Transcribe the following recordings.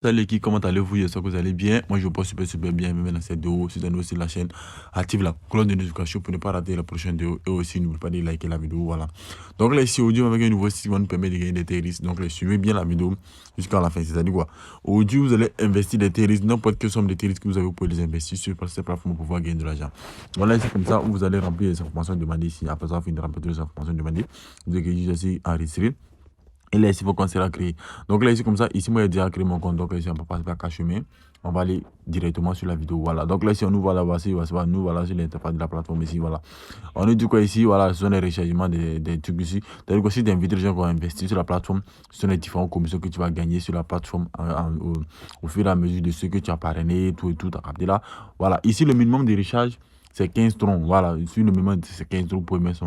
Salut l'équipe, comment allez-vous? J'espère que vous allez bien. Moi, je vous porte super bien. Même dans cette vidéo, si vous êtes nouveau sur la chaîne, active la cloche de notification pour ne pas rater la prochaine vidéo. Et aussi, n'oubliez pas de liker la vidéo. Voilà. Donc là, ici, aujourd'hui, avec un nouveau site qui va nous permettre de gagner des terroristes. Donc là, suivez bien la vidéo jusqu'à la fin. C'est-à-dire quoi? Aujourd'hui, vous allez investir des terroristes, n'importe quelle somme de terroristes que vous avez, vous pouvez les investir sur cette plateforme pour pouvoir gagner de l'argent. Voilà, c'est comme ça, vous allez remplir les informations demandées ici. Après ça, vous finissez de remplir toutes les informations demandées. Vous allez juste ici enregistrer. Et là, ici, il faut qu'on sera créé. Donc là, ici, comme ça, ici, moi, j'ai déjà créé mon compte. Donc là, ici, on va passer par Cachemin. On va aller directement sur la vidéo. Voilà. Donc là, ici, on nous voit là, voici, nous voilà sur l'interface de la plateforme ici. Voilà. On nous dit quoi ici? Voilà, ce sont les rechargements des trucs ici. C'est-à-dire que si tu invites les gens qui ont investi sur la plateforme, ce sont les différentes commissions que tu vas gagner sur la plateforme au fur et à mesure de ce que tu as parrainé, tout et tout. As capté là? Voilà. Ici, le minimum de recharge, c'est 15 troncs. Voilà. Ici, le minimum, c'est 15 troncs pour mettre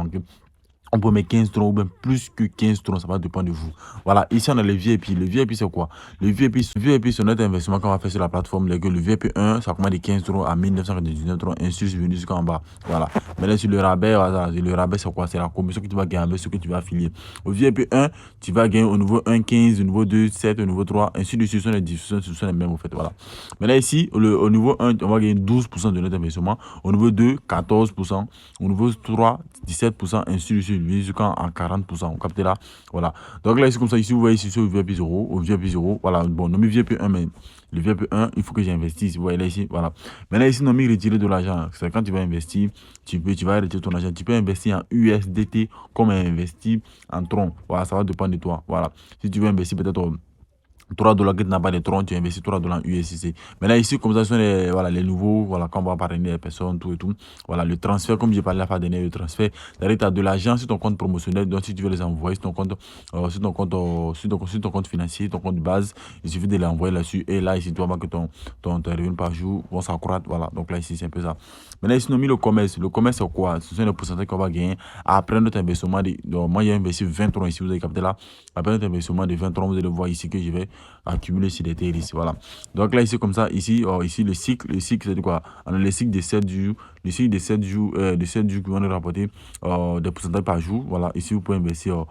on peut mettre 15 troncs ou bien plus que 15 troncs, ça va dépendre de vous. Voilà, ici on a le VIP. Le VIP c'est quoi? Le VIP c'est notre investissement qu'on va faire sur la plateforme. Le VIP 1, ça commence de 15 troncs à 1999 troncs, ainsi de suite jusqu'en bas. Voilà. Maintenant sur le rabais, voilà, le rabais c'est quoi? C'est la commission que tu vas gagner avec ce que tu vas affilier. Au VIP 1, tu vas gagner au niveau 1, 15, au niveau 2, 7, au niveau 3, ainsi de suite. Ce sont les mêmes en fait. Voilà. Maintenant ici, au niveau 1, on va gagner 12% de notre investissement. Au niveau 2, 14%. Au niveau 3, 17%, ainsi de suite, jusqu'à 40%. Vous captez là? Voilà. Donc là, c'est comme ça. Ici, vous voyez ici sur le VIP 0, au VIP 0. Voilà. Bon, nommé VIP 1, mais le VIP 1, il faut que j'investisse. Vous voyez là ici. Voilà. Maintenant, ici, nommé retirer de l'argent. C'est quand tu vas investir, tu vas retirer ton argent. Tu peux investir en USDT comme investir en tronc. Voilà, ça va dépendre de toi. Voilà. Si tu veux investir peut-être 3 $ que tu n'as pas de tronc, tu investis 3 $ USDC. Maintenant, ici, comme ça, ce sont les nouveaux, voilà, quand on va parrainer les personnes, tout et tout. Voilà, le transfert, comme j'ai parlé la fois dernière, le transfert, c'est-à-dire tu as de l'argent sur ton compte promotionnel, donc si tu veux les envoyer sur ton compte, sur ton compte financier, ton compte de base, il suffit de les envoyer là-dessus. Et là, ici, tu vas voir que ton revenu par jour vont s'accroître. Voilà, donc là, ici, c'est un peu ça. Maintenant, ici, on a mis le commerce. Le commerce, c'est quoi? Ce sont les pourcentages qu'on va gagner après notre investissement. Donc, moi, j'ai investi 20 troncs ici, vous avez capté là. Après notre investissement de 20 troncs, vous allez voir ici que je vais accumuler sur des terres ici. Voilà. Donc là, ici, comme ça, ici, ici le cycle, c'est quoi? On a le cycle de 7 jours, le cycle de 7 jours, qui vont nous rapporter des pourcentages par jour. Voilà. Ici, vous pouvez investir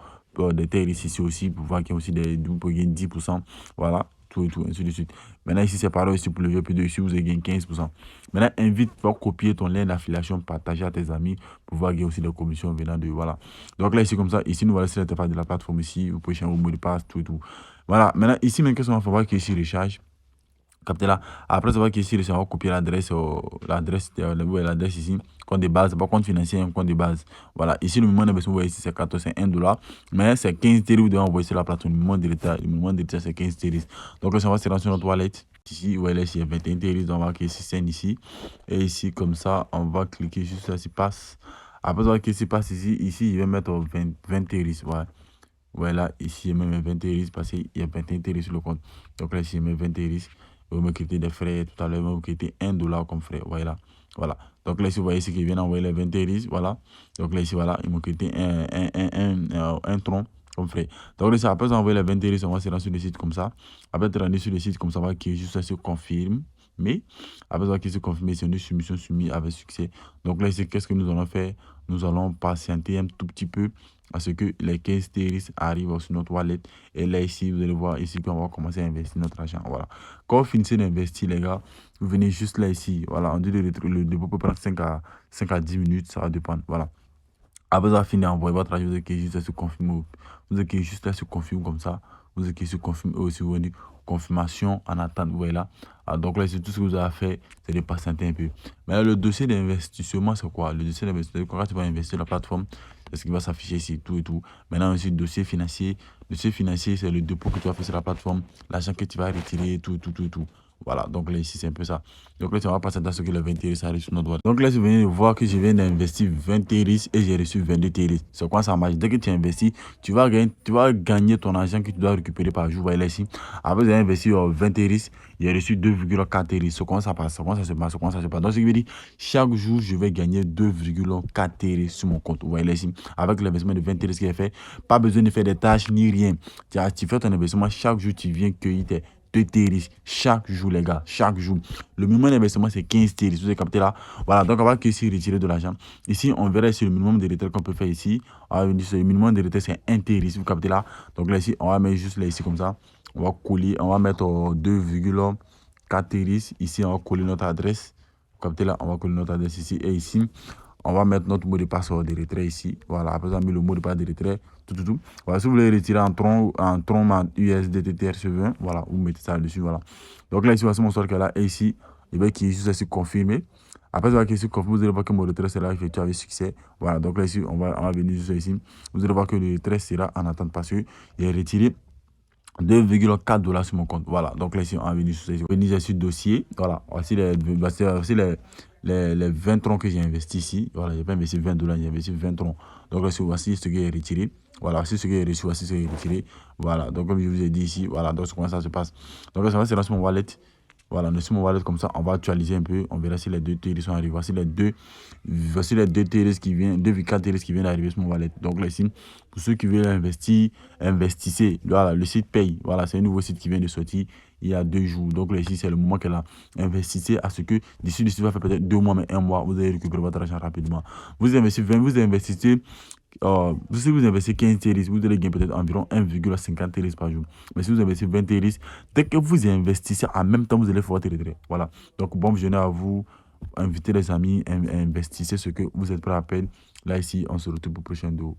des terres ici aussi pour voir qu'il y a aussi vous pouvez gagner 10%. Voilà. Tout et tout, ainsi de suite. Maintenant, ici, c'est pareil aussi pour le VP2. Ici, vous avez gagné 15%. Maintenant, invite pour copier ton lien d'affiliation, partager à tes amis pour voir gagner aussi des commissions venant de. Voilà. Donc là, ici, comme ça, ici, nous voilà sur l'interface de la plateforme ici. Vous pouvez changer vos mots de passe, tout et tout. Voilà. Maintenant, ici, même, qu'est-ce qu'on va faire? Ici, recharge. Captez là. Après, ça va qu'ici, on va copier l'adresse, l'adresse ici, compte de base, pas compte financier, un compte de base. Voilà. Ici, le minimum d'investissement, vous voyez ici, c'est 14, c'est 1 $. Mais c'est 15 terres, vous devez envoyer sur la plateforme. Le minimum de l'État, c'est 15 terres. Donc, ça va se rendre sur notre wallet. Ici, vous voyez, ici, il y a 21 terres. Donc, on va cliquer ici, scène ici. Et ici, comme ça, on va cliquer juste là, ici, passe. Après, on va cliquer ici, passe ici. Ici, je vais mettre 20 terres. Ouais. Voilà, ici, il y a même 20 terres parce qu'il y a 21 terres sur le compte. Donc là, ici, il y a 20 terres. Vous me quittez des frais tout à l'heure, vous quittez 1 $ comme frais. Voilà. Voilà. Donc là, ici, vous voyez ici qu'ils viennent envoyer les 20 terres. Voilà. Donc là, ici, voilà, ils m'ont quitté un tronc comme frais. Donc là, après envoyer les 20 terres, on va se rendre sur le site comme ça. Après, tu rendre sur le site comme ça, on va qui juste se confirme. Mais après avoir qui se confirme, c'est une soumission soumise avec succès. Donc là, ici, qu'est-ce que nous allons faire? Nous allons patienter un tout petit peu à ce que les 15 terres arrivent sur notre wallet. Et là, ici, vous allez voir ici qu'on va commencer à investir notre argent. Voilà. Quand vous finissez d'investir, les gars, vous venez juste là, ici. Voilà, on dit le dépôt peut prendre 5 à 10 minutes, ça va dépendre. Voilà. Après avoir fini d'envoyer votre argent, vous avez juste à se confirmer. Vous avez juste à se confirmer comme ça. Vous avez se confirmer aussi, vous venez confirmation en attente. Vous voyez là. Donc là, c'est tout ce que vous avez à faire, c'est de patienter un peu. Mais là, le dossier d'investissement, c'est quoi? Le dossier d'investissement, quand tu vas investir la plateforme, c'est ce qui va s'afficher ici, tout et tout. Maintenant, aussi, le dossier financier. Le dossier financier, c'est le dépôt que tu vas faire sur la plateforme, l'argent que tu vas retirer, tout, tout, tout, tout. Voilà, donc là, ici, c'est un peu ça. Donc là, tu vas passer dans ce que le 20 terres, ça arrive sur notre droite. Donc là, vous venez de voir que je viens d'investir 20 terres et j'ai reçu 22 terres. C'est quoi ça marche? Dès que tu investis, tu vas gagner ton argent que tu dois récupérer par jour. Voilà ici. Après, j'ai investi 20 terres, j'ai reçu 2,4 terres. C'est comment ça passe? Comment ça se passe? Comment ça se passe? Donc, ce qui veut dire, chaque jour, je vais gagner 2,4 terres sur mon compte. Vous voyez ici. Avec l'investissement de 20 terres qui est fait, pas besoin de faire des tâches ni rien. Tu fais ton investissement, chaque jour, tu viens cueillir tes 2 terres chaque jour, les gars, chaque jour. Le minimum d'investissement, c'est 15 terres. Vous avez capté là? Voilà, donc on va ici retirer de l'argent. Ici, on verra ici le minimum de retrait qu'on peut faire ici. Le minimum de retrait, c'est 1 terre. Vous captez là? Donc là, ici, on va mettre juste là, ici, comme ça. on va coller, on va mettre 2,4 Ethereum. Ici, on va coller notre adresse. Vous captez là, on va coller notre adresse ici. Et ici, on va mettre notre mot de passe de retrait ici. Voilà, après on a mis le mot de passe de retrait, tout. Voilà, si vous voulez retirer en tronc USDT TRC20, voilà, vous mettez ça dessus, voilà. Donc là, ici, voici mon sort qui est là. Et ici, il va qui est ici, ça c'est confirmé. Après, ça va qui est confirmé, vous allez voir que mon retrait sera effectué avec succès. Voilà, donc là, ici, on va venir juste ici. Vous allez voir que le retrait sera en attente parce qu'il est retiré 2,4 $ sur mon compte. Voilà, donc là ici on va venir sur le dossier. Voilà, voici les 20 troncs que j'ai investi ici. Voilà, j'ai pas investi 20 $, j'ai investi 20 troncs. Donc là voici ce qui est retiré. Voilà, voici ce qui est reçu, voici ce qui est retiré. Voilà, donc comme je vous ai dit ici, voilà, donc comment ça se passe. Donc là, ça va se lancer mon wallet. Voilà, nous sommes mon wallet comme ça, on va actualiser un peu, on verra si les deux TRS sont arrivés. Voici les deux TRS qui viennent, 2,4 TRS qui viennent d'arriver sur mon wallet. Donc là ici, pour ceux qui veulent investir, investissez. Voilà, le site paye. Voilà, c'est un nouveau site qui vient de sortir il y a 2 jours. Donc là ici, c'est le moment qu'elle a. Investissez à ce que d'ici, va faire peut-être 2 mois, mais 1 mois, vous allez récupérer votre argent rapidement. Vous investissez 20, vous investissez. Si vous investissez 15 TRS, vous allez gagner peut-être environ 1,50 TRS par jour. Mais si vous investissez 20 TRS, dès que vous investissez, en même temps, vous allez faire votre retrait. Voilà. Donc, bon visionnement à vous. Invitez les amis, investissez ce que vous êtes prêt à perdre. Là, ici, on se retrouve pour le prochain vidéo.